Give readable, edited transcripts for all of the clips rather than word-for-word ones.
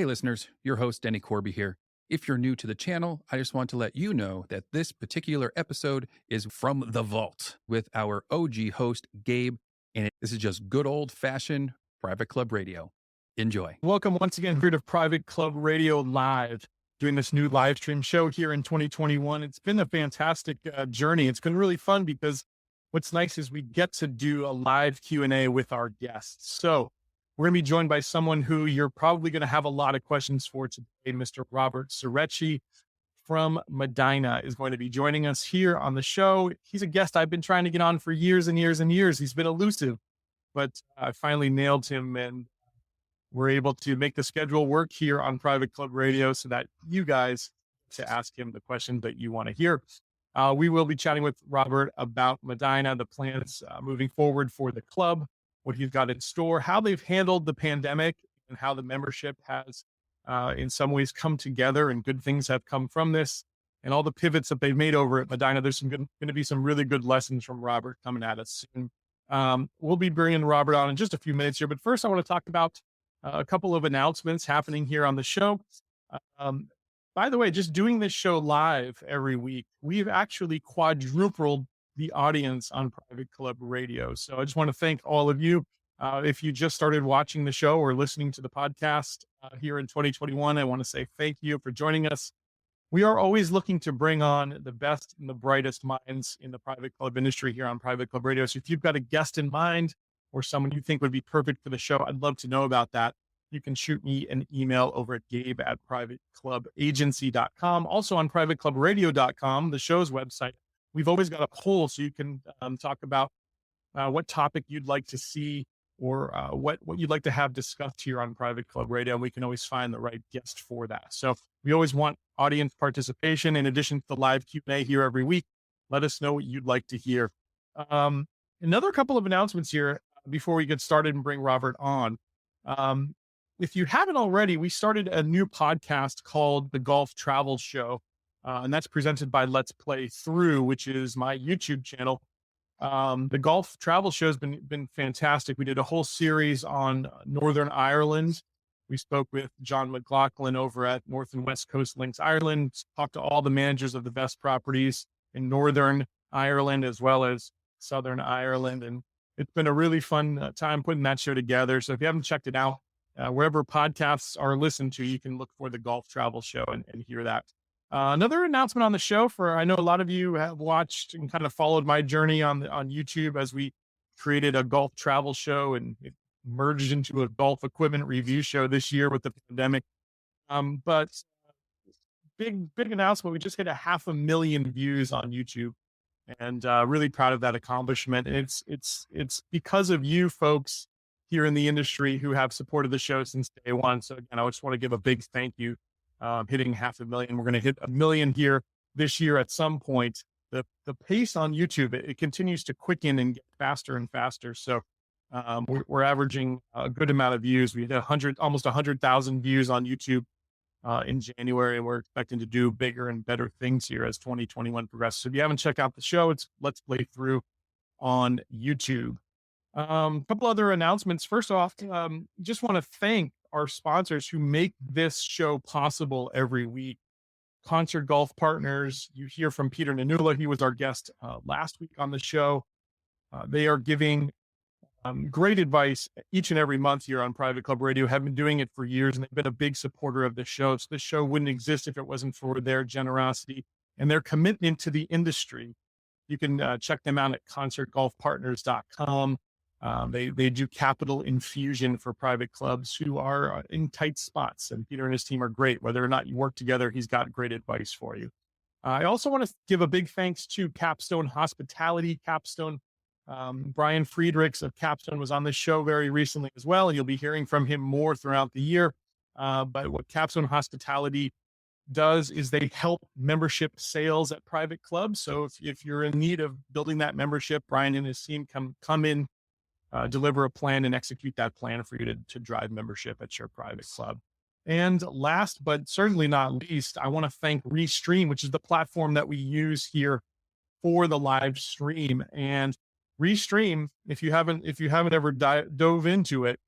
Hey, listeners, your host, Denny Corby here. If you're new to the channel, I just want to let you know that this particular episode is from the vault with our OG host, Gabe, and this is just good old fashioned private club radio. Enjoy. Welcome once again here to Private Club Radio Live, doing this new live stream show here in 2021. It's been a fantastic journey. It's been really fun because what's nice is we get to do a live Q&A with our guests. So we're going to be joined by someone who you're probably going to have a lot of questions for today. Mr. Robert Surechi from Medina is going to be joining us here on the show. He's a guest I've been trying to get on for years and years and years. He's been elusive, but I finally nailed him, and we're able to make the schedule work here on Private Club Radio so that you guys to ask him the questions that you want to hear. We will be chatting with Robert about Medina, the plans moving forward for the club, what he's got in store, how they've handled the pandemic, and how the membership has in some ways come together and good things have come from this, and all the pivots that they've made over at Medina. There's going to be some really good lessons from Robert coming at us soon. We'll be bringing Robert on in just a few minutes here, but first I want to talk about a couple of announcements happening here on the show. By the way, just doing this show live every week, we've actually quadrupled the audience on Private Club Radio. So I just want to thank all of you. If you just started watching the show or listening to the podcast here in 2021, I want to say thank you for joining us. We are always looking to bring on the best and the brightest minds in the private club industry here on Private Club Radio. So if you've got a guest in mind, or someone you think would be perfect for the show, I'd love to know about that. You can shoot me an email over at gabe@privateclubagency.com. Also on privateclubradio.com, the show's website, we've always got a poll so you can talk about what topic you'd like to see or what you'd like to have discussed here on Private Club Radio. And we can always find the right guest for that. So we always want audience participation in addition to the live Q&A here every week. Let us know what you'd like to hear. Another couple of announcements here before we get started and bring Robert on. If you haven't already, we started a new podcast called The Golf Travel Show, and that's presented by Let's Play Through, which is my YouTube channel. The Golf Travel Show has been fantastic. We did a whole series on Northern Ireland. We spoke with John McLaughlin over at North and West Coast Links Ireland, talked to all the managers of the best properties in Northern Ireland as well as Southern Ireland, and it's been a really fun time putting that show together. So if you haven't checked it out, wherever podcasts are listened to, you can look for the Golf Travel Show and hear that. Another announcement on the show I know a lot of you have watched and kind of followed my journey on YouTube as we created a golf travel show, and it merged into a golf equipment review show this year with the pandemic. But big announcement. We just hit 500,000 views on YouTube, and really proud of that accomplishment. And it's because of you folks here in the industry who have supported the show since day one. So again, I just want to give a big thank you. Hitting 500,000. We're going to hit 1 million here this year at some point. The pace on YouTube, it continues to quicken and get faster and faster. So we're averaging a good amount of views. We had almost 100,000 views on YouTube in January, and we're expecting to do bigger and better things here as 2021 progresses. So if you haven't checked out the show, it's Let's Play Through on YouTube. A couple other announcements. First off, just want to thank our sponsors who make this show possible every week. Concert Golf Partners. You hear from Peter Nanula. He was our guest last week on the show. They are giving great advice each and every month here on Private Club Radio. Have been doing it for years, and they've been a big supporter of the show. So this show wouldn't exist if it wasn't for their generosity and their commitment to the industry. You can check them out at concertgolfpartners.com. They do capital infusion for private clubs who are in tight spots, and Peter and his team are great. Whether or not you work together, he's got great advice for you. I also want to give a big thanks to Capstone Hospitality. Brian Friedrichs of Capstone was on this show very recently as well, and you'll be hearing from him more throughout the year. But what Capstone Hospitality does is they help membership sales at private clubs. So if you're in need of building that membership, Brian and his team come in, deliver a plan and execute that plan for you to drive membership at your private club. And last, but certainly not least, I want to thank Restream, which is the platform that we use here for the live stream. And Restream, if you haven't ever dove into it,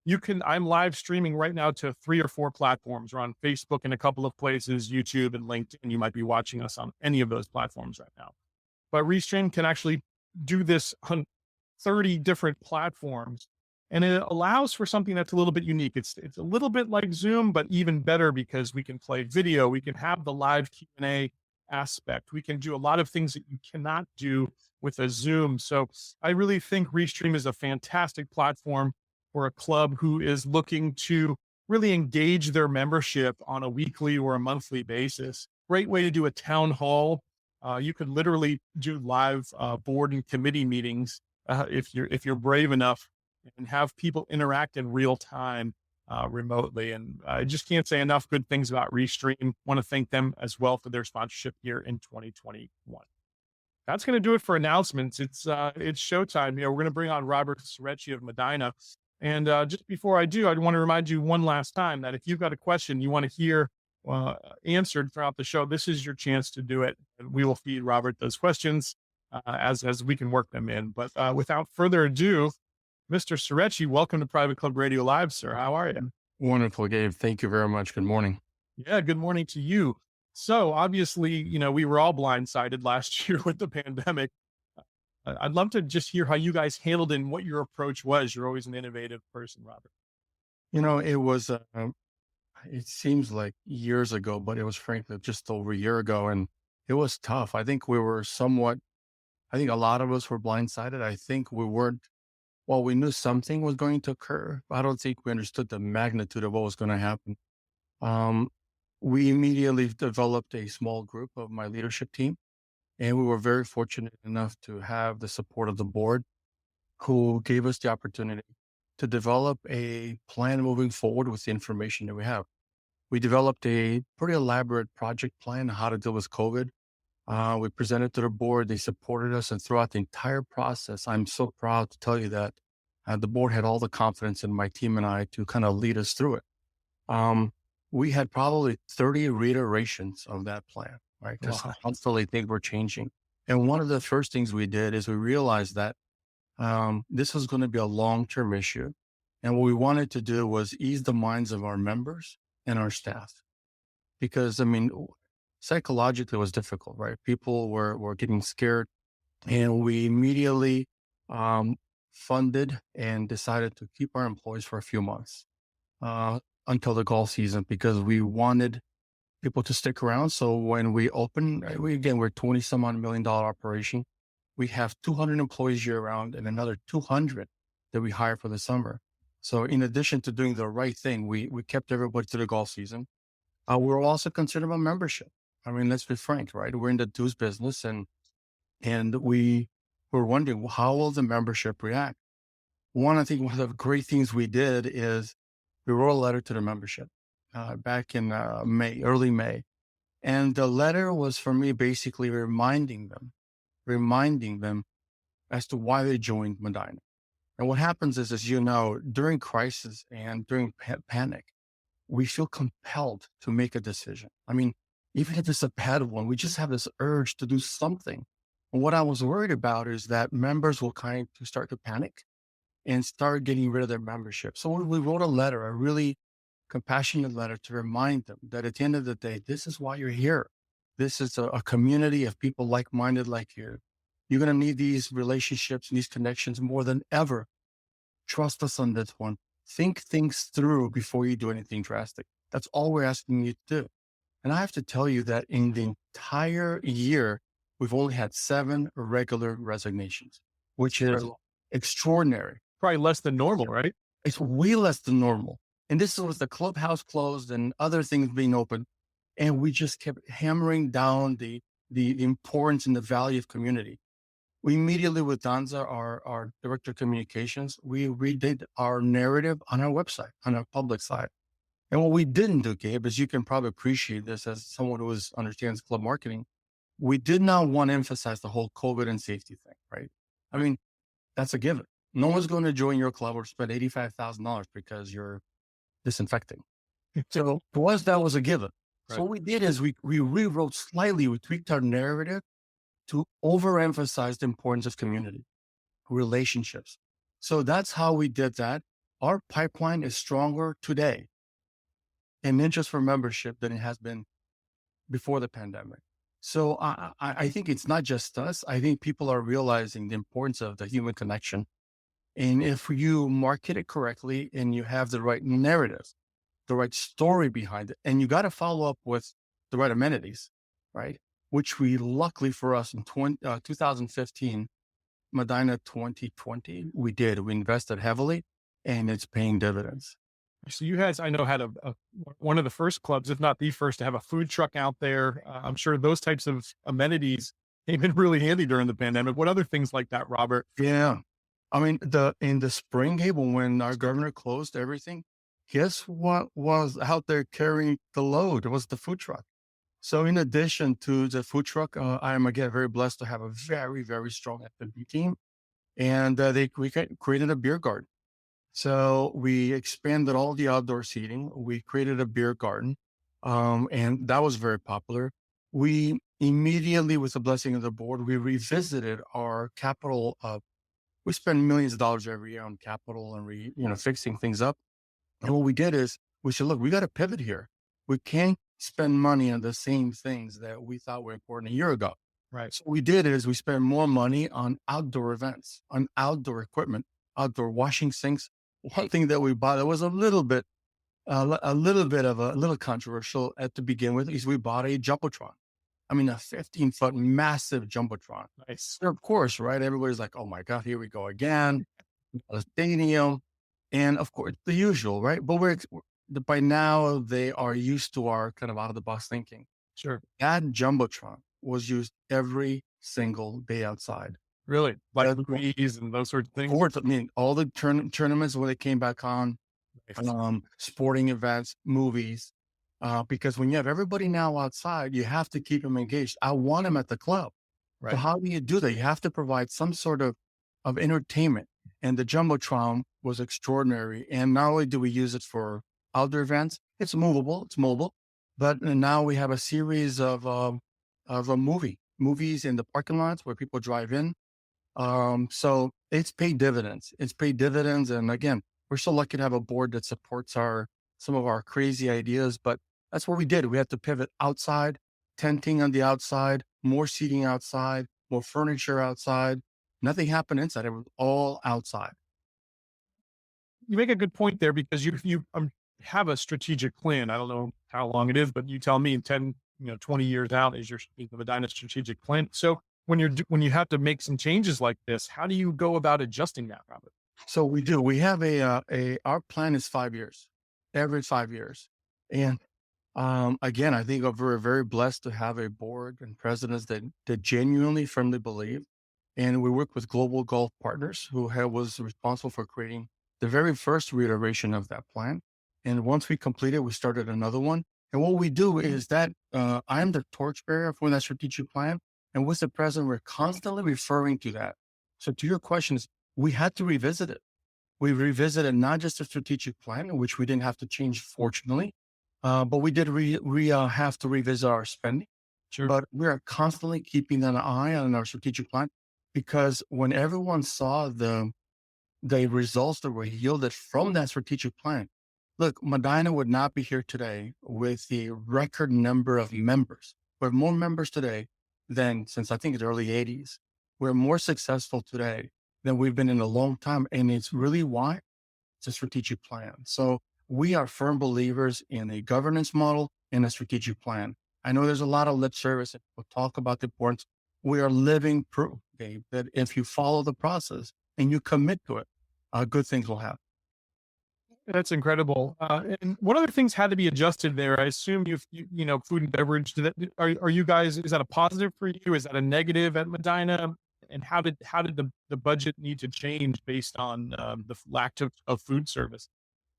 I'm live streaming right now to 3 or 4 platforms. We're on Facebook in a couple of places, YouTube and LinkedIn. You might be watching us on any of those platforms right now. But Restream can actually do this on 30 different platforms. And it allows for something that's a little bit unique. It's a little bit like Zoom, but even better because we can play video. We can have the live Q&A aspect. We can do a lot of things that you cannot do with a Zoom. So I really think Restream is a fantastic platform for a club who is looking to really engage their membership on a weekly or a monthly basis. Great way to do a town hall. You could literally do live board and committee meetings if you're brave enough, and have people interact in real time remotely. And I just can't say enough good things about Restream. Want to thank them as well for their sponsorship here in 2021. That's going to do it for announcements. It's showtime. We're going to bring on Robert Surechi of Medina. And just before I do, I want to remind you one last time that if you've got a question you want to hear answered throughout the show, this is your chance to do it. And we will feed Robert those questions as we can work them in. But without further ado, Mr. Sereci, welcome to Private Club Radio Live, sir. How are you? Wonderful, Gabe. Thank you very much. Good morning. Yeah, good morning to you. So obviously, we were all blindsided last year with the pandemic. I'd love to just hear how you guys handled it and what your approach was. You're always an innovative person, Robert. It was, it seems like years ago, but it was frankly just over a year ago. And it was tough. I think I think a lot of us were blindsided. I think we weren't, well, we knew something was going to occur, but I don't think we understood the magnitude of what was going to happen. Um, we immediately developed a small group of my leadership team, and we were very fortunate enough to have the support of the board who gave us the opportunity to develop a plan moving forward with the information that we have. We developed a pretty elaborate project plan on how to deal with COVID. We presented to the board. They supported us, and throughout the entire process, I'm so proud to tell you that the board had all the confidence in my team and I to kind of lead us through it. We had probably 30 reiterations of that plan, right? Because Wow. constantly things were changing. And one of the first things we did is we realized that this was going to be a long-term issue. And what we wanted to do was ease the minds of our members and our staff. Because, psychologically it was difficult, right? People were getting scared. And we immediately funded and decided to keep our employees for a few months until the golf season, because we wanted people to stick around. So when we open, we're 20 some odd $1 million operation. We have 200 employees year round and another 200 that we hire for the summer. So in addition to doing the right thing, we kept everybody to the golf season. We're also concerned about membership. Let's be frank, right? We're in the dues business, and we were wondering, how will the membership react? One of the great things we did is we wrote a letter to the membership back in early May. And the letter was for me basically reminding them as to why they joined Medina. And what happens is, as you know, during crisis and during panic, we feel compelled to make a decision. Even if it's a bad one, we just have this urge to do something. And what I was worried about is that members will start to panic and start getting rid of their membership. So we wrote a letter, a really compassionate letter, to remind them that at the end of the day, this is why you're here. This is a community of people like-minded like you. You're going to need these relationships and these connections more than ever. Trust us on this one. Think things through before you do anything drastic. That's all we're asking you to do. And I have to tell you that in the entire year, we've only had 7 regular resignations, which is extraordinary. Probably less than normal, right? It's way less than normal. And this was the clubhouse closed and other things being open. And we just kept hammering down the importance and the value of community. We immediately, with Danza, our director of communications, we redid our narrative on our website, on our public side. And what we didn't do, Gabe, is, you can probably appreciate this as someone who understands club marketing, we did not want to emphasize the whole COVID and safety thing, right? That's a given. No one's going to join your club or spend $85,000 because you're disinfecting. So for us, that was a given. Right. So what we did is we rewrote slightly, we tweaked our narrative to overemphasize the importance of community, relationships. So that's how we did that. our pipeline is stronger today in interest for membership than it has been before the pandemic. So I think it's not just us. I think people are realizing the importance of the human connection. And if you market it correctly and you have the right narrative, the right story behind it, and you got to follow up with the right amenities, right? Which we luckily for us in 2015, Medina 2020, we did. We invested heavily and it's paying dividends. So you guys, I know, had one of the first clubs, if not the first, to have a food truck out there. I'm sure those types of amenities came in really handy during the pandemic. What other things like that, Robert? Yeah. I mean, in the spring, Gable, when our governor closed everything, guess what was out there carrying the load? It was the food truck. So in addition to the food truck, I am again very blessed to have a very, very strong F&B team. And we created a beer garden. So we expanded all the outdoor seating. We created a beer garden, and that was very popular. We immediately, with the blessing of the board, we revisited our capital. We spend millions of dollars every year on capital and fixing things up. And what we did is we said, look, we got to pivot here. We can't spend money on the same things that we thought were important a year ago. Right. So what we did is we spent more money on outdoor events, on outdoor equipment, outdoor washing sinks. One thing that we bought that was a little bit of a little controversial at the begin with is we bought a jumbotron. I mean, a 15-foot massive jumbotron. Nice. So of course, right? Everybody's like, oh my God, here we go again. A stadium. And of course, the usual, right? But by now they are used to our kind of out of the box thinking. Sure. That jumbotron was used every single day outside. Really? Like movies and those sorts of things? Of course, I mean, all the tournaments when they came back on, Nice. sporting events, movies, because when you have everybody now outside, you have to keep them engaged. I want them at the club. Right. So how do you do that? You have to provide some sort of entertainment. And the jumbotron was extraordinary. And not only do we use it for outdoor events, it's movable, it's mobile, but now we have a series of movies in the parking lots where people drive in. So it's paid dividends. It's paid dividends. And again, we're so lucky to have a board that supports some of our crazy ideas, but that's what we did. We had to pivot outside, tenting on the outside, more seating outside, more furniture outside. Nothing happened inside. It was all outside. You make a good point there because you have a strategic plan. I don't know how long it is, but you tell me 10, 20 years out is the Medina strategic plan. So when you have to make some changes like this, how do you go about adjusting that, Robert? So we do. We have our plan is 5 years, every 5 years. And again, I think we're very blessed to have a board and presidents that genuinely firmly believe. And we work with Global Golf Partners, who was responsible for creating the very first reiteration of that plan. And once we completed, we started another one. And what we do is that I am the torchbearer for that strategic plan. And with the president, we're constantly referring to that. So to your questions, we had to revisit it. We revisited not just the strategic plan, which we didn't have to change, fortunately, but we did have to revisit our spending. Sure. But we are constantly keeping an eye on our strategic plan because when everyone saw the results that were yielded from that strategic plan, look, Medina would not be here today with the record number of members. We have more members today than since I think the early 80s. We're more successful today than we've been in a long time. And it's really why it's a strategic plan. So we are firm believers in a governance model and a strategic plan. I know there's a lot of lip service and we'll talk about the importance. We are living proof, Gabe, that if you follow the process and you commit to it, good things will happen. That's incredible. And what other things had to be adjusted there? I assume food and beverage. Are you guys? Is that a positive for you? Is that a negative at Medina? And how did the budget need to change based on the lack of food service?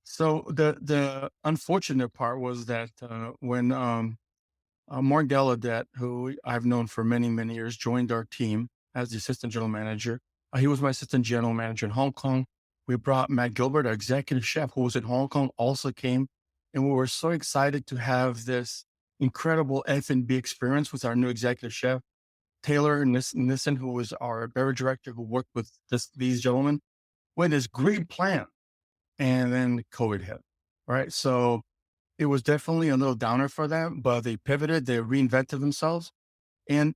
So the unfortunate part was that when Mark Gallaudet, who I've known for many, many years, joined our team as the assistant general manager. He was my assistant general manager in Hong Kong. We brought Matt Gilbert, our executive chef, who was in Hong Kong, also came. And we were so excited to have this incredible F&B experience with our new executive chef, Taylor Nissen, who was our beverage director, who worked with these gentlemen. We had this great plan. and then COVID hit, right? So it was definitely a little downer for them, but they pivoted, they reinvented themselves. And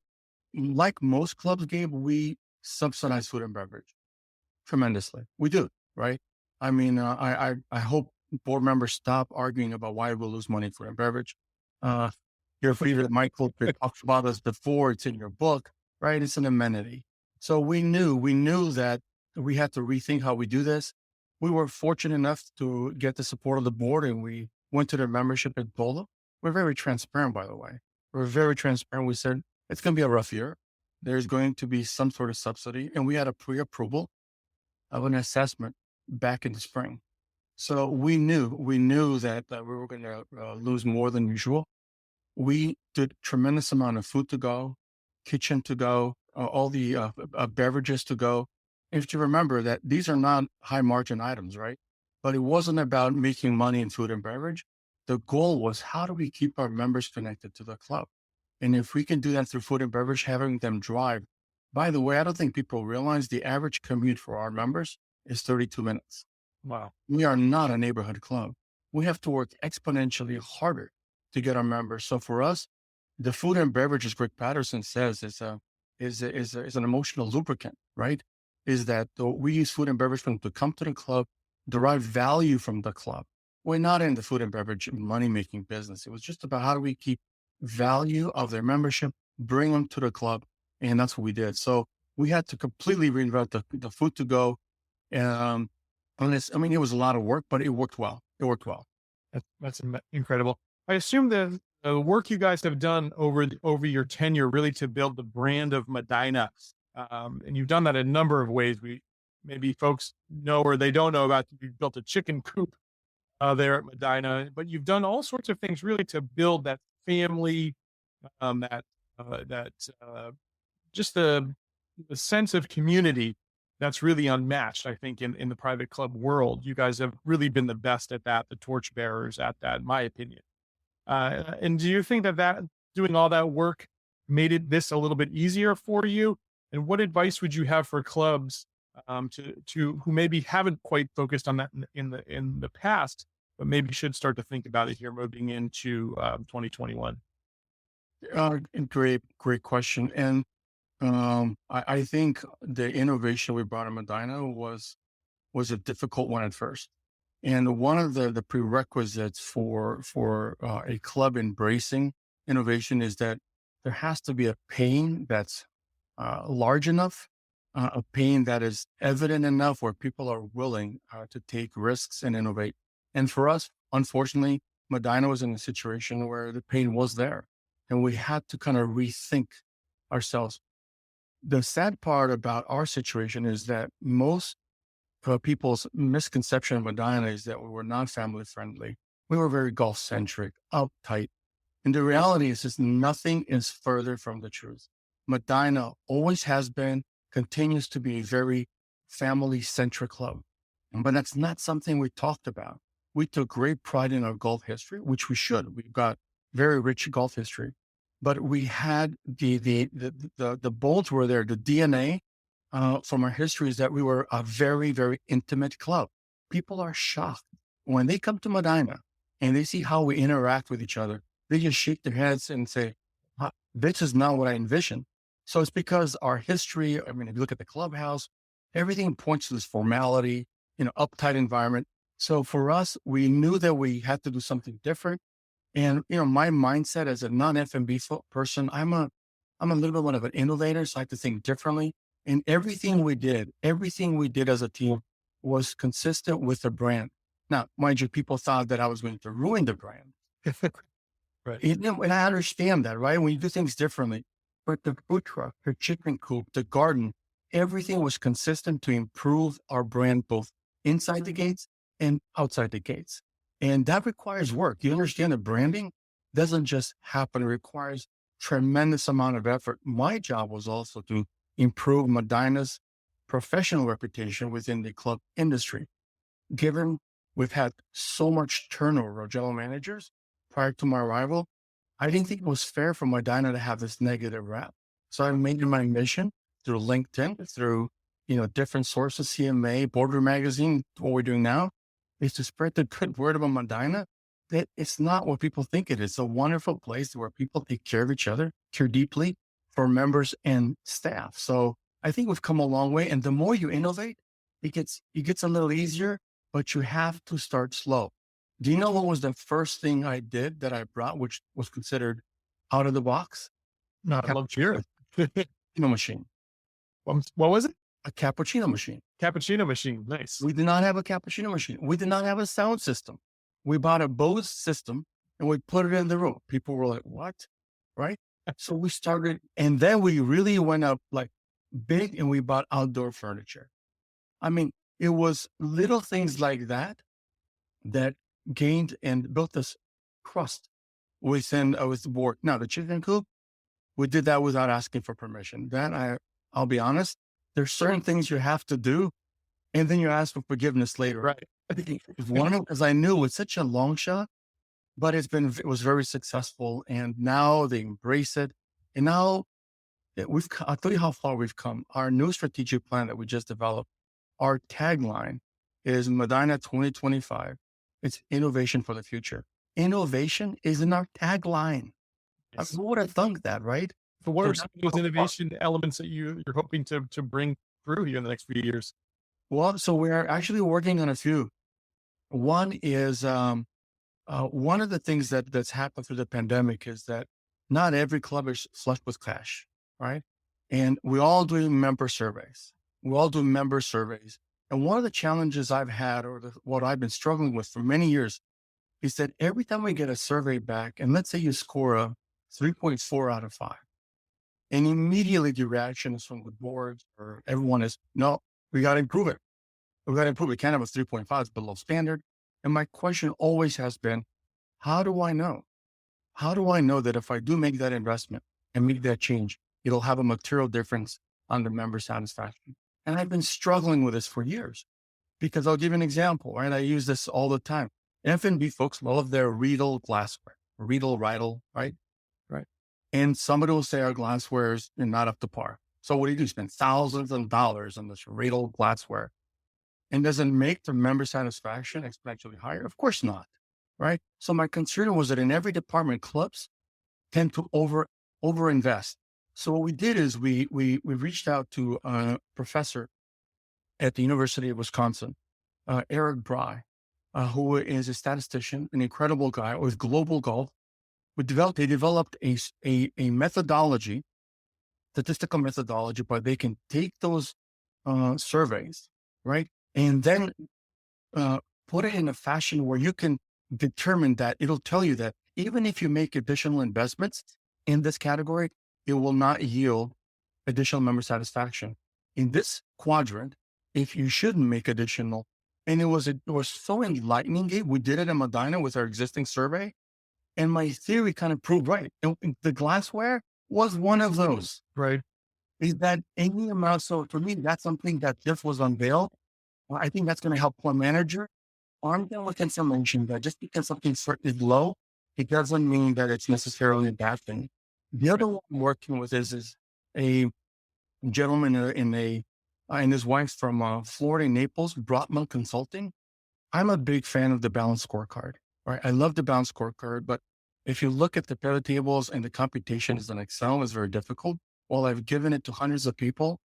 like most clubs, Gabe, we subsidize food and beverage tremendously. We do, right? I mean, I hope board members stop arguing about why we lose money for food and beverage. Uh, your favorite Michael talked about this before. It's in your book, right? It's an amenity. So we knew that we had to rethink how we do this. We were fortunate enough to get the support of the board, and we went to their membership and told them. We're very transparent, by the way. We're very transparent. We said it's going to be a rough year. There's going to be some sort of subsidy, and we had a pre-approval of an assessment back in the spring. So we knew that we were going to lose more than usual. We did tremendous amount of food to go, kitchen to go, all the beverages to go. If you remember that these are not high margin items, right? But it wasn't about making money in food and beverage. The goal was, how do we keep our members connected to the club? And if we can do that through food and beverage, having them drive. By the way, I don't think people realize the average commute for our members is 32 minutes. Wow. We are not a neighborhood club. We have to work exponentially harder to get our members. So for us, the food and beverage, as Greg Patterson says, is an emotional lubricant, right? Is that we use food and beverage for them to come to the club, derive value from the club. We're not in the food and beverage money-making business. It was just about, how do we keep value of their membership, bring them to the club. And that's what we did. So we had to completely reinvent the food to go. It was a lot of work, but it worked well. It worked well. That's incredible. I assume that the work you guys have done over your tenure, really to build the brand of Medina, and you've done that a number of ways. Maybe folks know or they don't know about. You built a chicken coop there at Medina, but you've done all sorts of things really to build that family, that just the sense of community that's really unmatched, I think, in the private club world. You guys have really been the best at that, the torchbearers at that, in my opinion. And do you think that doing all that work made this a little bit easier for you? And what advice would you have for clubs to who maybe haven't quite focused on that in the past, but maybe should start to think about it here moving into 2021? Great question. And I think the innovation we brought in Medina was a difficult one at first. And one of the prerequisites for a club embracing innovation is that there has to be a pain that's large enough, a pain that is evident enough where people are willing to take risks and innovate. And for us, unfortunately, Medina was in a situation where the pain was there, and we had to kind of rethink ourselves. The sad part about our situation is that most people's misconception of Medina is that we were not family friendly. We were very golf centric, uptight. And the reality is just nothing is further from the truth. Medina always has been, continues to be a very family centric club. But that's not something we talked about. We took great pride in our golf history, which we should. We've got very rich golf history, but we had the bolts were there. The DNA from our history is that we were a very, very intimate club. People are shocked when they come to Medina and they see how we interact with each other. They just shake their heads and say, this is not what I envisioned. So it's because our history, if you look at the clubhouse, everything points to this formality, uptight environment. So for us, we knew that we had to do something different. And, my mindset as a non-F&B person, I'm a little bit more of an innovator. So I have to think differently. And everything we did as a team was consistent with the brand. Now, mind you, people thought that I was going to ruin the brand. Right. And I understand that, right? When you do things differently, but the food truck, the chicken coop, the garden, everything was consistent to improve our brand, both inside the gates and outside the gates. And that requires work. You understand that branding doesn't just happen. It requires tremendous amount of effort. My job was also to improve Medina's professional reputation within the club industry. Given we've had so much turnover of general managers prior to my arrival, I didn't think it was fair for Medina to have this negative rap. So I made it my mission through LinkedIn, through different sources, CMA, Boardroom Magazine, what we're doing now, is to spread the good word about Medina. That it's not what people think it is. It's a wonderful place where people take care of each other, care deeply for members and staff. So I think we've come a long way. And the more you innovate, it gets a little easier, but you have to start slow. Do you know what was the first thing I did that I brought, which was considered out of the box? No, I'd love to hear it. Cappuccino machine. What was it? A cappuccino machine. Cappuccino machine. Nice. We did not have a cappuccino machine. We did not have a sound system. We bought a Bose system and we put it in the room. People were like, what? Right? So we started, and then we really went up like big and we bought outdoor furniture. I mean, it was little things like that that gained and built this crust within with the board. Now, the chicken coop, we did that without asking for permission. I'll be honest, there's certain things you have to do, and then you ask for forgiveness later. Right. It's one of them, because I knew it was such a long shot, but it was very successful, and now they embrace it. And now I'll tell you how far we've come. Our new strategic plan that we just developed, our tagline is Medina 2025. It's innovation for the future. Innovation is in our tagline. Yes. Who would have thunk that, right? So what So are some of those innovation elements that you're hoping to bring through here in the next few years? Well, so we're actually working on a few. One is one of the things that's happened through the pandemic is that not every club is flushed with cash, right? And we all do member surveys. And one of the challenges I've had, or what I've been struggling with for many years, is that every time we get a survey back, and let's say you score a 3.4 out of 5, and immediately the reaction is from the boards or everyone is, no, we got to improve it. We got to improve it. We can't have a 3.5, it's below standard. And my question always has been, how do I know? How do I know that if I do make that investment and make that change, it'll have a material difference on the member satisfaction? And I've been struggling with this for years, because I'll give you an example, right? I use this all the time. F&B folks love their Riedel glassware, Riedel, right? Right. And somebody will say our glassware is not up to par. So what do? Spend thousands of dollars on this Riedel glassware. And does it make the member satisfaction exponentially higher? Of course not, right? So my concern was that in every department, clubs tend to overinvest. So what we did is we reached out to a professor at the University of Wisconsin, Eric Bry, who is a statistician, an incredible guy with global golf. They developed a methodology, statistical methodology, but they can take those surveys, right? And then put it in a fashion where you can determine that it'll tell you that even if you make additional investments in this category, it will not yield additional member satisfaction. In this quadrant, if you shouldn't make additional, and it was so enlightening, Gabe. We did it in Medina with our existing survey, and my theory kind of proved right. And the glassware was one of those. Right. Is that any amount? So for me, that's something that just was unveiled. Well, I think that's going to help club manager. I'm going with information that just because something is low, it doesn't mean that it's necessarily a bad thing. The other one I'm working with is a gentleman and his wife from Florida, Naples, Brotman Consulting. I'm a big fan of the balanced scorecard, right? I love the balanced scorecard, but if you look at the period tables and the computations in Excel, is very difficult. While I've given it to hundreds of people,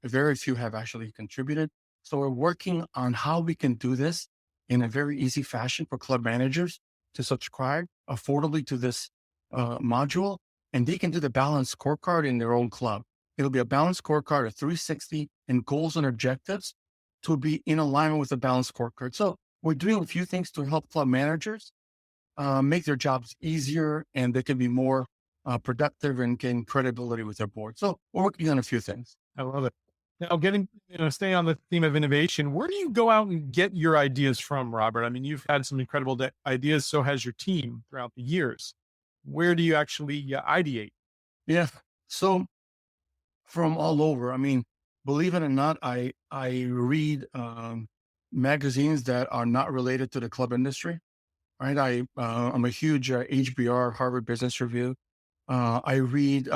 very few have actually contributed. So we're working on how we can do this in a very easy fashion for club managers to subscribe affordably to this module, and they can do the balanced scorecard in their own club. It'll be a balanced scorecard of 360 and goals and objectives to be in alignment with the balanced scorecard. So we're doing a few things to help club managers make their jobs easier, and they can be more productive and gain credibility with their board. So we're working on a few things. I love it. Now, staying on the theme of innovation, where do you go out and get your ideas from, Robert? I mean, you've had some incredible ideas. So has your team throughout the years. Where do you actually ideate? Yeah. So from all over, I mean, believe it or not, I read magazines that are not related to the club industry, right? I'm a huge HBR, Harvard Business Review. I read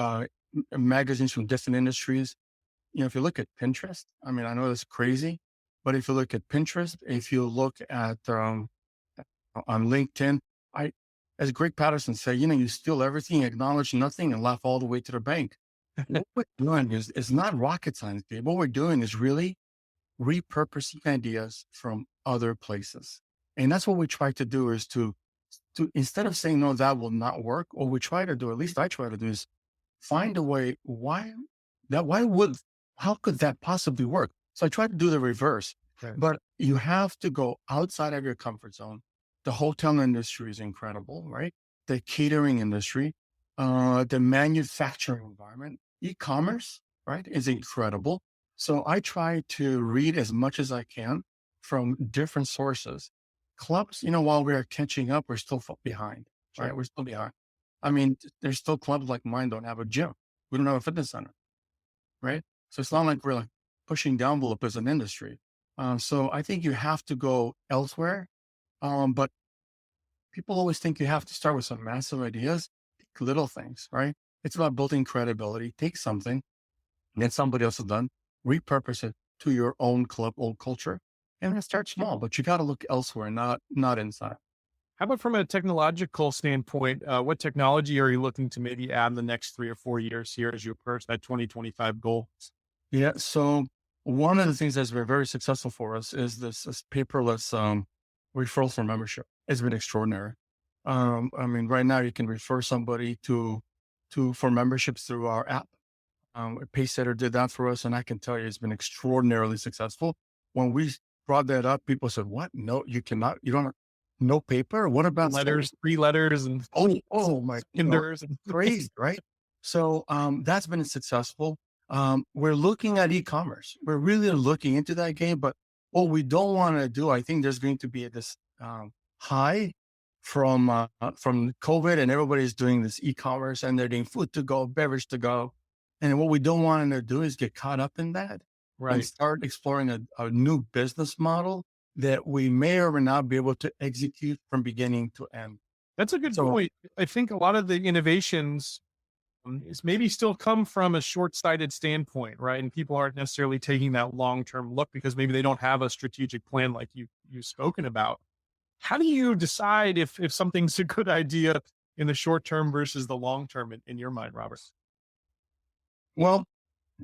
magazines from different industries. If you look at Pinterest, I mean, I know it's crazy, But if you look at Pinterest, if you look at on LinkedIn, I, as Greg Patterson said, you steal everything, acknowledge nothing, and laugh all the way to the bank. What we're doing is not rocket science, Gabe. What we're doing is really repurposing ideas from other places. And that's what we try to do is to instead of saying, no, that will not work, what we try to do, at least I try to do, is find a way, how could that possibly work? So I try to do the reverse, Okay. but you have to go outside of your comfort zone. The hotel industry is incredible, right? The catering industry, the manufacturing environment, e-commerce, right, is incredible. So I try to read as much as I can from different sources. Clubs, while we're catching up, we're still behind, right? Sure. We're still behind. I mean, there's still clubs like mine don't have a gym. We don't have a fitness center, right? So it's not like we're like pushing the envelope as an industry. So I think you have to go elsewhere. But people always think you have to start with some massive ideas, pick little things, right? It's about building credibility. Take something that somebody else has done, repurpose it to your own club, old culture, and then start small. But you got to look elsewhere, not inside. How about from a technological standpoint? What technology are you looking to maybe add in the next 3 or 4 years here as you approach that 2025 goal? Yeah. So one of the things that's been very successful for us is this paperless referral for membership. It's been extraordinary. I mean, right now you can refer somebody for memberships through our app. Paysetter did that for us, and I can tell you it's been extraordinarily successful. When we brought that up, people said, "What? No, you cannot. You don't. No paper. What about Letters, 3 letters, and Oh my, cinders, and crazy, right?" So that's been successful. We're looking at e-commerce. We're really looking into that game, but what we don't want to do, I think there's going to be this high from COVID, and everybody's doing this e-commerce, and they're doing food to go, beverage to go, and what we don't want to do is get caught up in that and right. start exploring a new business model that we may or may not be able to execute from beginning to end. That's a good So point. I think a lot of the innovations is maybe still come from a short-sighted standpoint, right? And people aren't necessarily taking that long-term look because maybe they don't have a strategic plan like you've spoken about. How do you decide if something's a good idea in the short term versus the long term in your mind, Robert? Well,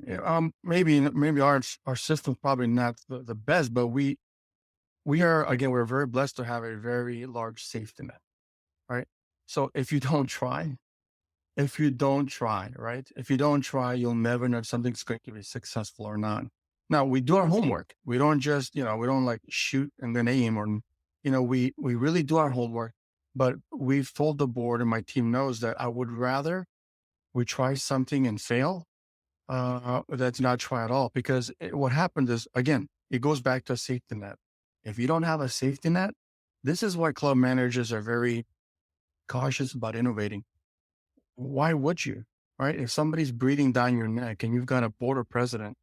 yeah, maybe our system's probably not the best, but we're very blessed to have a very large safety net, right? So if you don't try, you'll never know if something's going to be successful or not. Now we do our homework. We don't just, we don't like shoot and then aim, or, we really do our homework, but we've told the board, and my team knows, that I would rather we try something and fail that's not try at all. Because what happens is, again, it goes back to a safety net. If you don't have a safety net, this is why club managers are very cautious about innovating. Why would you? Right? If somebody's breathing down your neck and you've got a board or president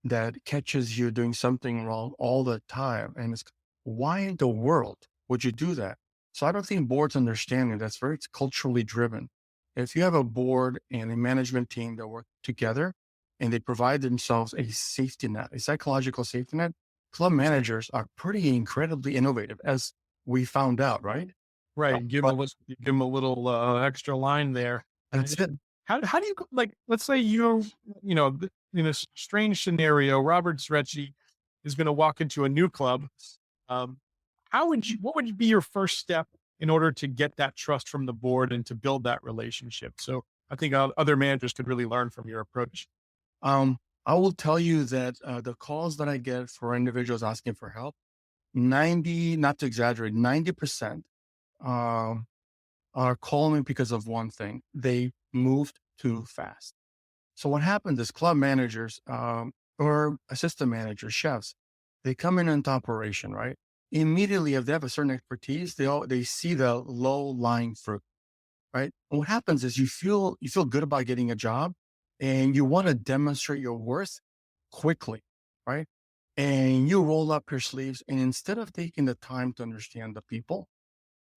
that catches you doing something wrong all the time, and why in the world would you do that? So I don't think boards understand that's very culturally driven. If you have a board and a management team that work together and they provide themselves a safety net, a psychological safety net, club managers are pretty incredibly innovative, as we found out, right? Right. Give them a little extra line there. That's it. How do you like? Let's say in a strange scenario, Robert Surechi is going to walk into a new club. Um, what would be your first step in order to get that trust from the board and to build that relationship? So I think other managers could really learn from your approach. I will tell you that the calls that I get for individuals asking for help, not to exaggerate, 90% are calling because of one thing: they moved too fast. So what happens is club managers or assistant managers, chefs, they come in into operation, right? Immediately, if they have a certain expertise, they see the low lying fruit, right? And what happens is you feel good about getting a job, and you want to demonstrate your worth quickly, right? And you roll up your sleeves, and instead of taking the time to understand the people,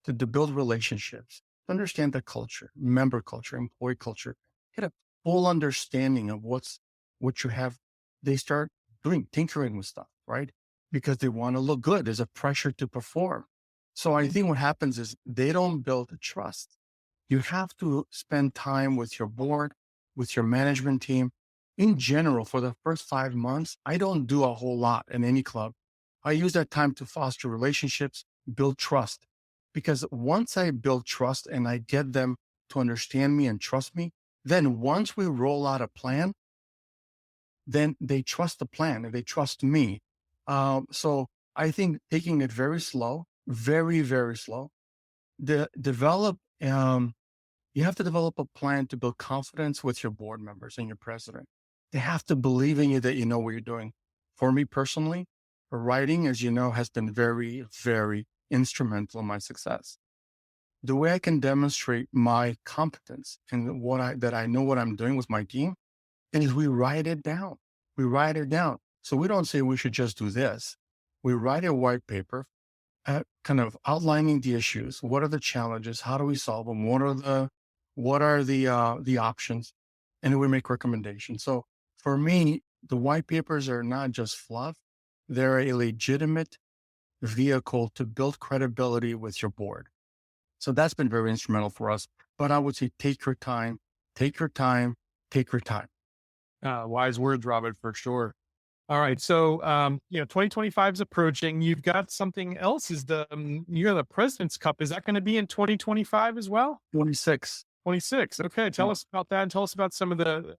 to build relationships, to understand the culture, member culture, employee culture, get a full understanding of what you have, they start tinkering with stuff, right? because they want to look good. There's a pressure to perform. So I think what happens is they don't build trust. You have to spend time with your board, with your management team. In general, for the first 5 months, I don't do a whole lot in any club. I use that time to foster relationships, build trust. Because once I build trust and I get them to understand me and trust me, then once we roll out a plan, then they trust the plan and they trust me. So I think taking it very slow, very, very slow, develop, you have to develop a plan to build confidence with your board members and your president. They have to believe in you that you know what you're doing. For me personally, writing, as you know, has been very, very instrumental in my success. The way I can demonstrate my competence and that I know what I'm doing with my team is we write it down. We write it down. So we don't say we should just do this. We write a white paper, kind of outlining the issues. What are the challenges? How do we solve them? What are the options? And then we make recommendations. So for me, the white papers are not just fluff. They're a legitimate vehicle to build credibility with your board. So that's been very instrumental for us. But I would say take your time, take your time, take your time. Wise words, Robert, for sure. All right. So, 2025 is approaching. You've got something else is you're the President's Cup. Is that going to be in 2025 as well? 26. 26. Okay. Tell us about that and tell us about some of the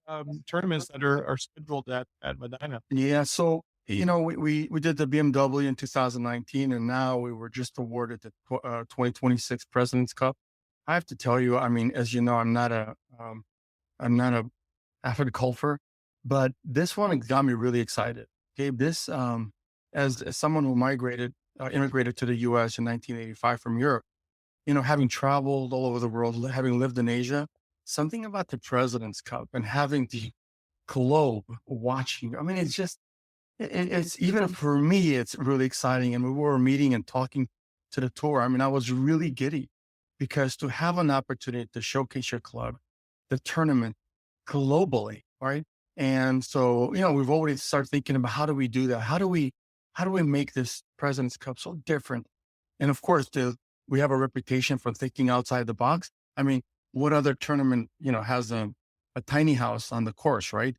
tournaments that are scheduled at Medina. Yeah. So, we did the BMW in 2019, and now we were just awarded the 2026 President's Cup. I have to tell you, I mean, as you know, I'm not a avid golfer, but this one got me really excited. Okay. This, as someone who immigrated to the US in 1985 from Europe, having traveled all over the world, having lived in Asia, something about the President's Cup and having the globe watching. I mean, it's even for me, it's really exciting. And we were meeting and talking to the tour. I mean, I was really giddy because to have an opportunity to showcase your club, the tournament globally, right? And so, we've already started thinking about how do we do that? How do we make this President's Cup so different? And of course, we have a reputation for thinking outside the box. I mean, what other tournament, has a tiny house on the course, right?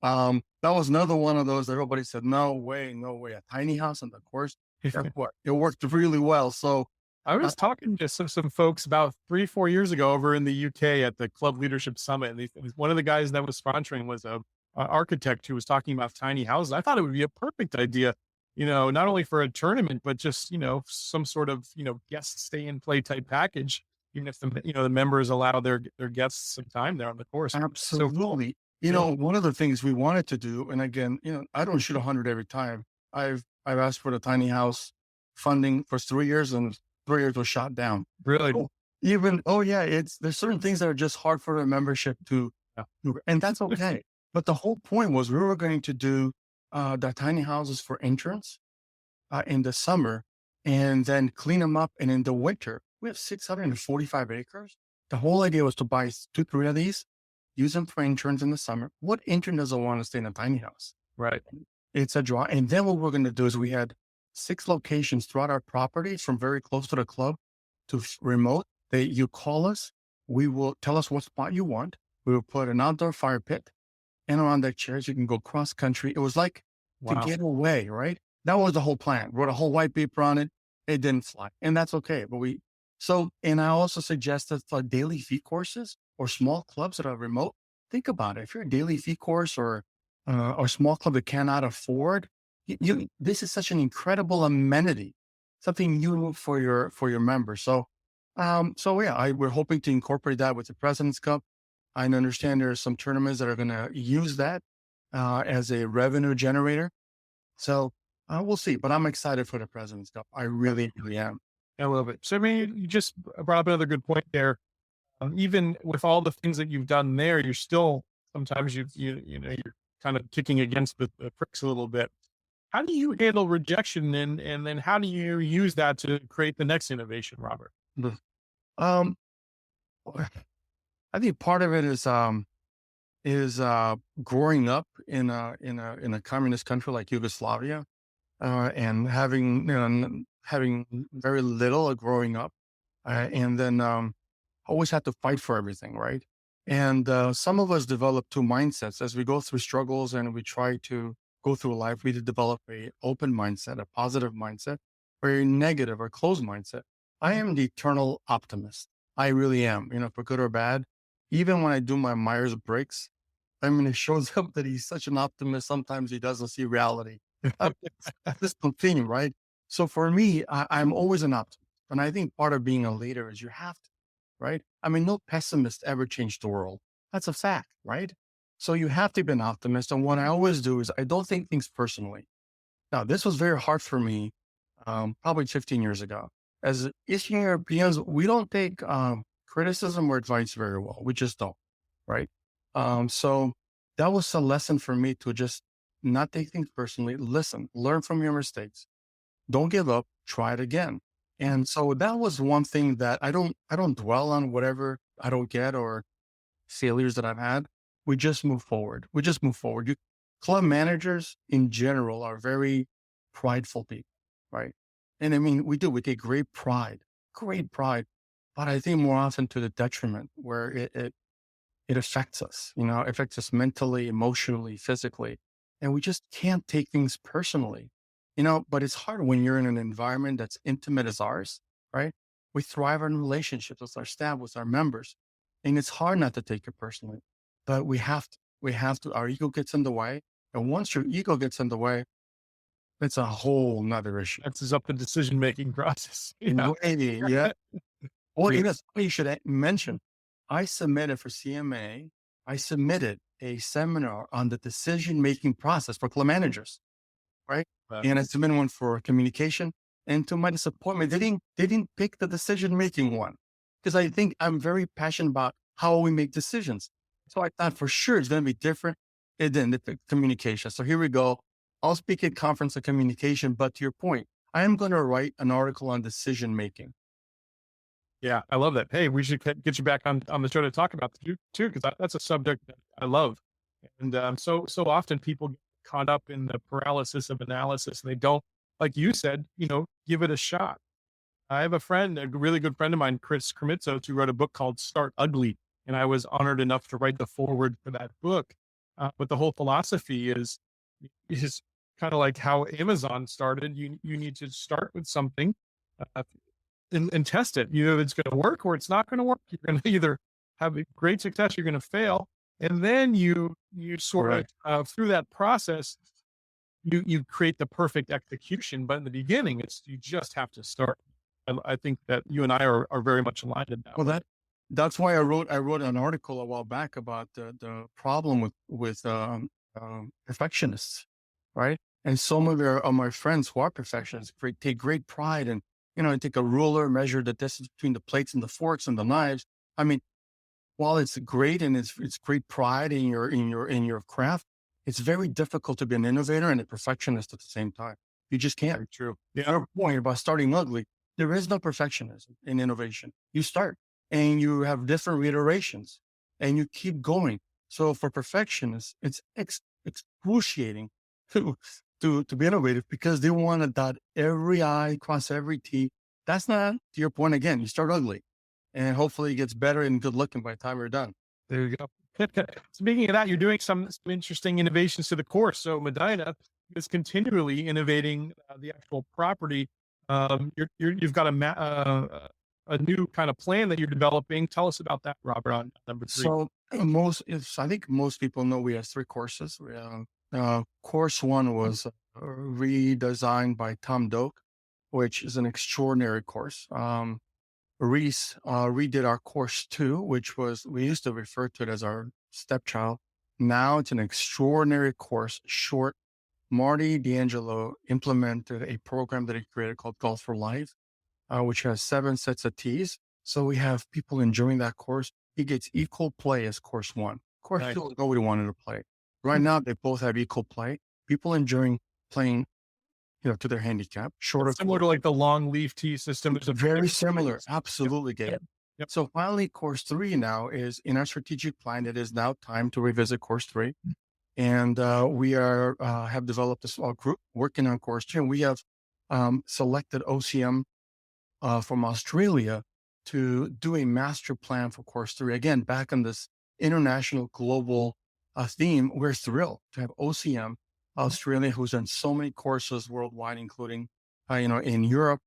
That was another one of those that everybody said, no way, a tiny house on the course. It worked really well. So I was talking to some folks about 3-4 years ago over in the UK at the Club Leadership Summit. And one of the guys that was sponsoring was a architect who was talking about tiny houses. I thought it would be a perfect idea, not only for a tournament, but just, some sort of, guest stay and play type package, even if the members allow their guests some time there on the course. absolutely. So, One of the things we wanted to do, and again, I don't shoot 100 every time. I've asked for the tiny house funding for 3 years, and 3 years was shot down. really, So there's certain things that are just hard for a membership to, yeah. and that's okay. But the whole point was we were going to do the tiny houses for interns in the summer and then clean them up. And in the winter, we have 645 acres. The whole idea was to buy 2-3 of these, use them for interns in the summer. What intern doesn't want to stay in a tiny house? Right. It's a draw. And then what we're going to do is we had 6 locations throughout our property from very close to the club to remote. You call us, we will tell us what spot you want. We will put an outdoor fire pit and around that chairs, you can go cross country. It was like to Wow. get away, right? That was the whole plan. Wrote a whole white paper on it. It didn't fly. And that's okay. And I also suggested for daily fee courses or small clubs that are remote. Think about it. If you're a daily fee course or small club that cannot afford, this is such an incredible amenity, something new for your members. We're hoping to incorporate that with the President's Cup. I understand there are some tournaments that are going to use that as a revenue generator. So we'll see, but I'm excited for the President's Cup. I really, really am. I love it. So, I mean, you just brought up another good point there. Even with all the things that you've done there, you're still sometimes you're kind of kicking against the pricks a little bit. How do you handle rejection, and then how do you use that to create the next innovation, Robert? Um, I think part of it is growing up in a communist country like Yugoslavia. and having very little growing up, and then always had to fight for everything, right? And some of us develop two mindsets as we go through struggles and we try to go through life. We develop a open mindset, a positive mindset, or a negative or closed mindset. I am the eternal optimist. I really am, for good or bad. Even when I do my Myers Briggs, I mean, it shows up that he's such an optimist. Sometimes he doesn't see reality. It's this theme, right? So for me, I'm always an optimist. And I think part of being a leader is you have to, right? I mean, no pessimist ever changed the world. That's a fact, right? So you have to be an optimist. And what I always do is I don't take things personally. Now, this was very hard for me, probably 15 years ago. As Eastern Europeans, we don't take criticism or advice very well. We just don't, right? So that was a lesson for me to just not take things personally. Listen, learn from your mistakes. Don't give up. Try it again. And so that was one thing that I don't dwell on whatever I don't get or failures that I've had. We just move forward. We just move forward. Club managers in general are very prideful people, right? And I mean, we take great pride, but I think more often to the detriment where it affects us, affects us mentally, emotionally, physically. And we just can't take things personally, but it's hard when you're in an environment that's intimate as ours, right? We thrive in relationships with our staff, with our members. And it's hard not to take it personally, but we have to, our ego gets in the way. And once your ego gets in the way, it's a whole nother issue. Messes up the decision-making process. Yeah. Yeah. Well, Yeah. you should mention, I submitted for CMA, I submitted a seminar on the decision-making process for club managers, right? And I submitted one for communication. And to my disappointment, they didn't pick the decision-making one because I think I'm very passionate about how we make decisions. So I thought for sure it's going to be different. It didn't. They picked communication. So here we go. I'll speak at conference on communication, but to your point, I am going to write an article on decision-making. Yeah, I love that. Hey, we should get you back on the show to talk about that too, because that's a subject that I love. And so often people get caught up in the paralysis of analysis, and they don't, like you said, give it a shot. I have a friend, a really good friend of mine, Chris Kremitzos, who wrote a book called Start Ugly, and I was honored enough to write the foreword for that book. But the whole philosophy is kind of like how Amazon started. You need to start with something. And test it. Either it's going to work or it's not going to work. You're going to either have a great success, you're going to fail. And then you sort Right. of, through that process, you create the perfect execution. But in the beginning, you just have to start. I think that you and I are very much aligned in that. Well, way. that's why I wrote an article a while back about the problem with perfectionists, right? And some of my friends who are perfectionists take great pride in, take a ruler, measure the distance between the plates and the forks and the knives. I mean, while it's great and it's great pride in your craft, it's very difficult to be an innovator and a perfectionist at the same time. You just can't. Very true. The other point about starting ugly, there is no perfectionism in innovation. You start and you have different iterations and you keep going. So for perfectionists, it's excruciating to be innovative because they want to dot every I, cross every T. That's not, to your point again, you start ugly and hopefully it gets better and good looking by the time you're done. There you go. Speaking of that, you're doing some interesting innovations to the course. So Medina is continually innovating the actual property. You've got a new kind of plan that you're developing. Tell us about that, Robert, on number 3. So I think most people know we have 3 courses. Course 1 was redesigned by Tom Doak, which is an extraordinary course. Reese redid our course 2, which we used to refer to it as our stepchild. Now it's an extraordinary course, short. Marty D'Angelo implemented a program that he created called Golf for Life, which has 7 sets of tees. So we have people enjoying that course. He gets equal play as course 1. Course Nice. 2, nobody wanted to play. Right now, they both have equal play. People enjoying playing, to their handicap. Shorter, Similar to like the long leaf tee system. There's a very similar. Absolutely, Gabe. Yep. So finally, course 3 now is in our strategic plan. It is now time to revisit course 3. And we have developed a small group working on course 3. And we have selected OCM from Australia to do a master plan for course 3. Again, back on this international global theme, we're thrilled to have OCM Australia, who's done so many courses worldwide, including, in Europe.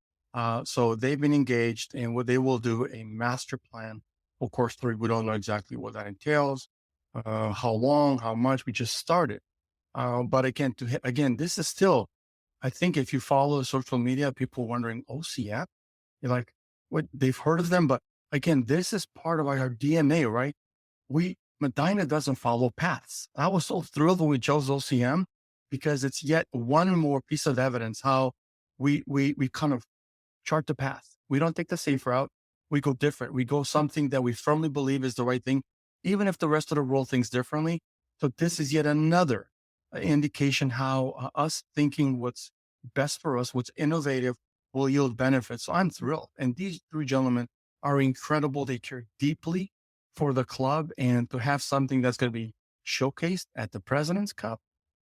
So they've been engaged, and what they will do a master plan for course 3. We don't know exactly what that entails, how long, how much. We just started. But again, this is still, I think if you follow social media, people wondering, OCM? You're like, what? They've heard of them, but again, this is part of our DNA, right? Medina doesn't follow paths. I was so thrilled when we chose OCM because it's yet one more piece of evidence how we kind of chart the path. We don't take the safe route. We go different. We go something that we firmly believe is the right thing, even if the rest of the world thinks differently. So this is yet another indication how us thinking what's best for us, what's innovative, will yield benefits. So I'm thrilled. And these 3 gentlemen are incredible. They care deeply for the club, and to have something that's going to be showcased at the President's Cup.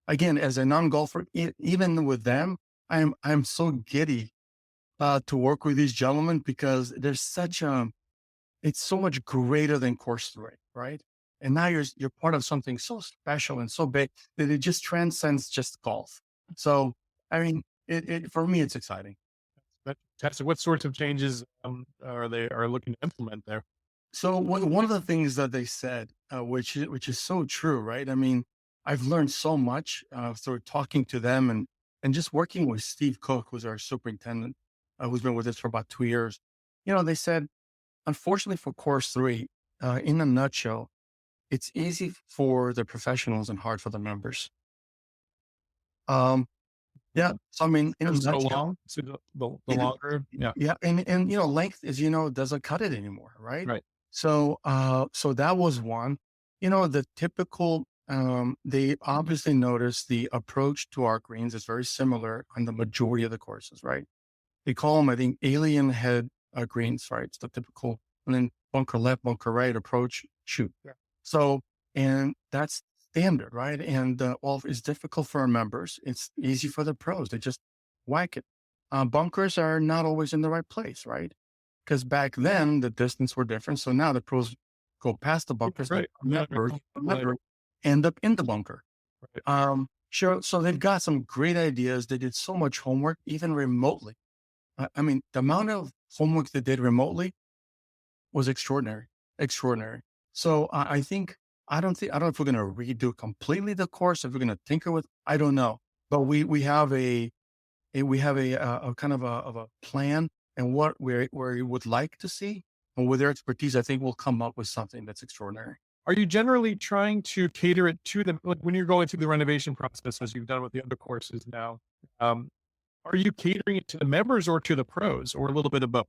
Again, as a non-golfer, even with them, I'm so giddy to work with these gentlemen because there's it's so much greater than course 3, right? And now you're part of something so special and so big that it just transcends just golf. So, I mean, for me, it's exciting. That's fantastic. What sorts of changes are they looking to implement there? So one of the things that they said, which is so true, right? I mean, I've learned so much through talking to them and just working with Steve Cook, who's our superintendent, who's been with us for about 2 years. They said, unfortunately for course 3, in a nutshell, it's easy for the professionals and hard for the members. Yeah. So I mean, in a So nutshell, long, so the it- longer, yeah, yeah, and length is doesn't cut it anymore, right? right. So that was one. The typical. They obviously noticed the approach to our greens is very similar on the majority of the courses, right? They call them, I think, alien head greens, right? It's the typical, and then bunker left, bunker right approach, shoot. Yeah. So, and that's standard, right? And while it's difficult for our members, it's easy for the pros. They just whack it. Bunkers are not always in the right place, right? Because back then the distance were different. So now the pros go past the bunkers, Right. members end up in the bunker. Right. Sure. So they've got some great ideas. They did so much homework, even remotely. I mean, the amount of homework they did remotely was extraordinary, extraordinary. So I don't know if we're going to redo completely the course, if we're going to tinker with, I don't know, but we have a kind of a plan and what we would like to see, and with their expertise, I think we'll come up with something that's extraordinary. Are you generally trying to cater it to them, like when you're going through the renovation process, as you've done with the other courses now? Um, are you catering it to the members or to the pros, or a little bit of both?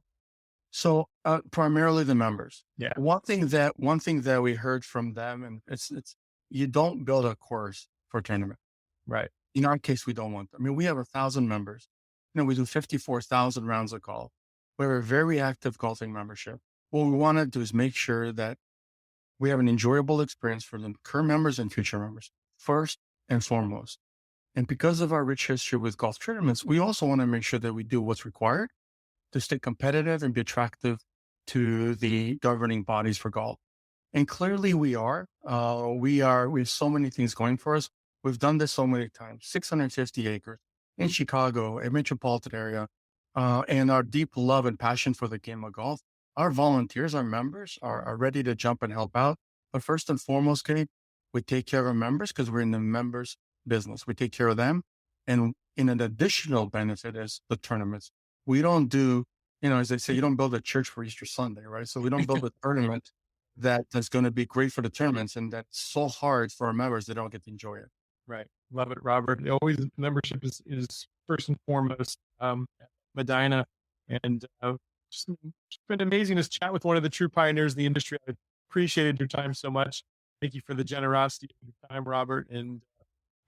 So primarily the members. Yeah. One thing that we heard from them, and it's you don't build a course for a tournament. Right. In our case, we don't want them. I mean, we have 1,000 members. We do 54,000 rounds of golf. We have a very active golfing membership. What we want to do is make sure that we have an enjoyable experience for the current members and future members, first and foremost. And because of our rich history with golf tournaments, we also want to make sure that we do what's required to stay competitive and be attractive to the governing bodies for golf. And clearly we are. We have so many things going for us. We've done this so many times, 650 acres in Chicago, a metropolitan area, and our deep love and passion for the game of golf. Our volunteers, our members are ready to jump and help out. But first and foremost, Kate, we take care of our members because we're in the members business. We take care of them. And in an additional benefit is the tournaments. We don't do, as they say, you don't build a church for Easter Sunday, right? So we don't build a tournament that's going to be great for the tournaments and that's so hard for our members, they don't get to enjoy it. Right. Love it, Robert. Always membership is first and foremost, Medina. And it's been amazing to chat with one of the true pioneers in the industry. I appreciated your time so much. Thank you for the generosity of your time, Robert. And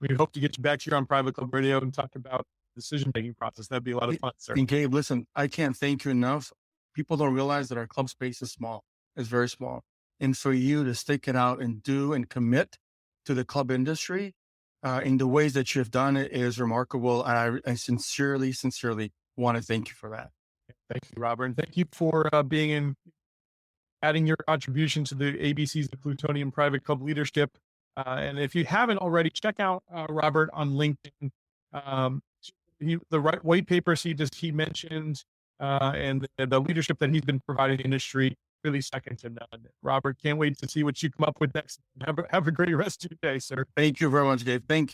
we hope to get you back here on Private Club Radio and talk about the decision-making process. That'd be a lot of fun, sir. And Gabe, listen, I can't thank you enough. People don't realize that our club space is small. It's very small. And for you to stick it out and do and commit to the club industry in the ways that you've done it is remarkable. And I sincerely want to thank you for that. Thank you, Robert. And thank you for adding your contribution to the ABCs of Plutonium Private Club leadership. And if you haven't already, check out Robert on LinkedIn. The white papers he mentioned and the leadership that he's been providing the industry, really second to none. Robert, can't wait to see what you come up with next. Have a great rest of your day, sir. Thank you very much, Dave. Thank you.